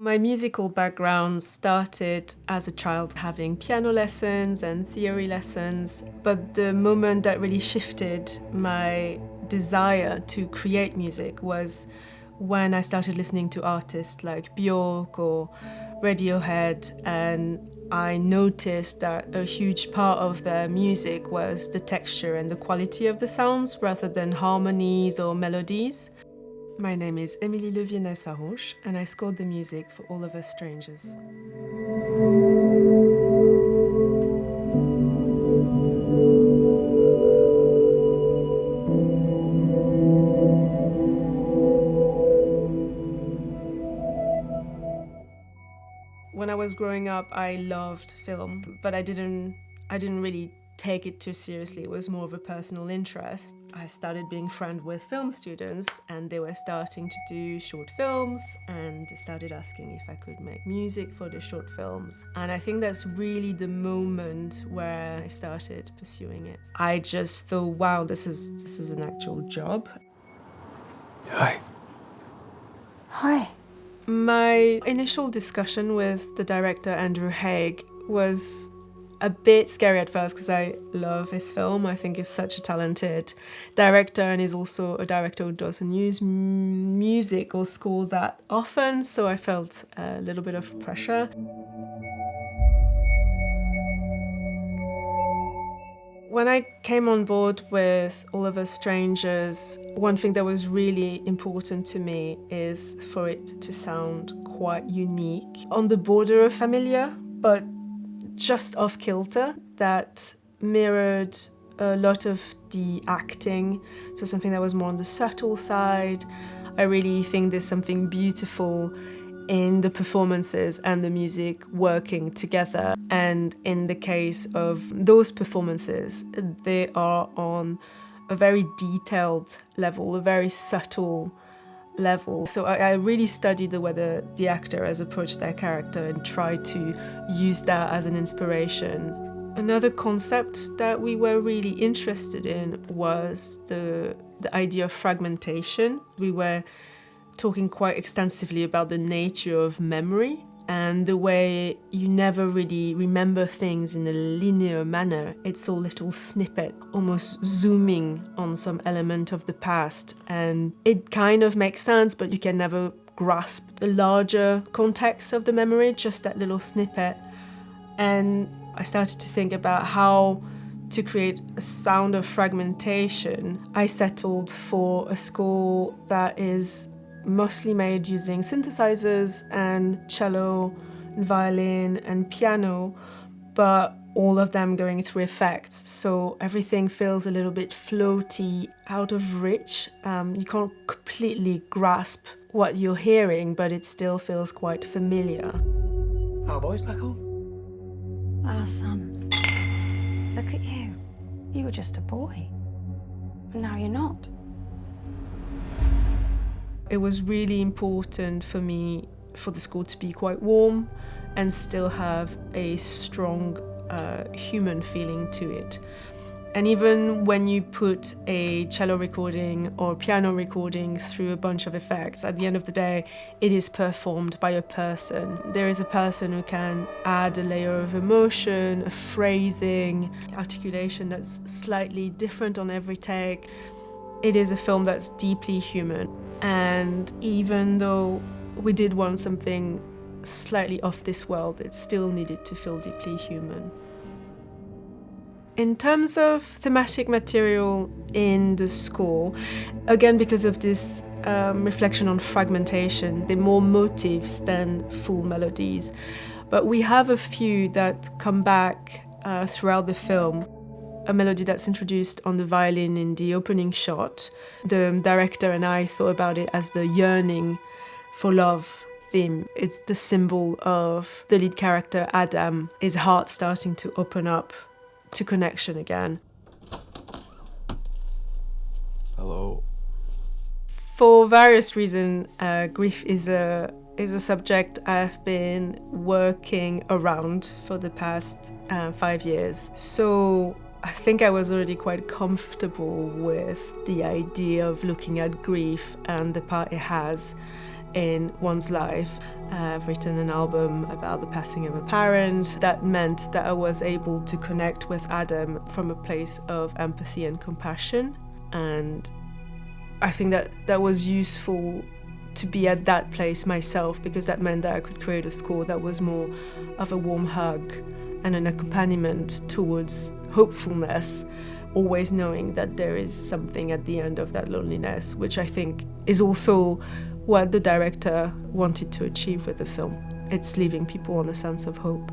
My musical background started as a child having piano lessons and theory lessons, but the moment that really shifted my desire to create music was when I started listening to artists like Björk or Radiohead, and I noticed that a huge part of their music was the texture and the quality of the sounds rather than harmonies or melodies. My name is Emilie Levienaise-Farrouch, and I scored the music for All of Us Strangers. When I was growing up, I loved film, but I didn't really take it too seriously. It was more of a personal interest. I started being friends with film students, and they were starting to do short films, and they started asking if I could make music for the short films. And I think that's really the moment where I started pursuing it. I just thought, wow, this is an actual job. Hi. Hi. My initial discussion with the director Andrew Haigh was a bit scary at first because I love his film. I think he's such a talented director, and he's also a director who doesn't use music or score that often, so I felt a little bit of pressure. When I came on board with All of Us Strangers, one thing that was really important to me is for it to sound quite unique, on the border of familiar, but just off kilter, that mirrored a lot of the acting, so something that was more on the subtle side. I really think there's something beautiful in the performances and the music working together. And in the case of those performances, they are on a very detailed level, a very subtle level. So I really studied the way the actor has approached their character and tried to use that as an inspiration. Another concept that we were really interested in was the idea of fragmentation. We were talking quite extensively about the nature of memory and the way you never really remember things in a linear manner. It's all little snippet, almost zooming on some element of the past. And it kind of makes sense, but you can never grasp the larger context of the memory, just that little snippet. And I started to think about how to create a sound of fragmentation. I settled for a score that is mostly made using synthesizers and cello, and violin and piano, but all of them going through effects. So everything feels a little bit floaty, out of reach. You can't completely grasp what you're hearing, but it still feels quite familiar. Our boys back home? Our son. Look at you. You were just a boy. And now you're not. It was really important for me for the score to be quite warm and still have a strong human feeling to it. And even when you put a cello recording or piano recording through a bunch of effects, at the end of the day, it is performed by a person. There is a person who can add a layer of emotion, a phrasing, articulation that's slightly different on every take. It is a film that's deeply human. And even though we did want something slightly off this world, it still needed to feel deeply human. In terms of thematic material in the score, again, because of this reflection on fragmentation, they're more motifs than full melodies. But we have a few that come back throughout the film. A melody that's introduced on the violin in the opening shot. The director and I thought about it as the yearning for love theme. It's the symbol of the lead character, Adam, his heart starting to open up to connection again. Hello. For various reasons, grief is a subject I've been working around for the past 5 years. So I think I was already quite comfortable with the idea of looking at grief and the part it has in one's life. I've written an album about the passing of a parent. That meant that I was able to connect with Adam from a place of empathy and compassion. And I think that was useful to be at that place myself, because that meant that I could create a score that was more of a warm hug and an accompaniment towards hopefulness, always knowing that there is something at the end of that loneliness, which I think is also what the director wanted to achieve with the film. It's leaving people on a sense of hope.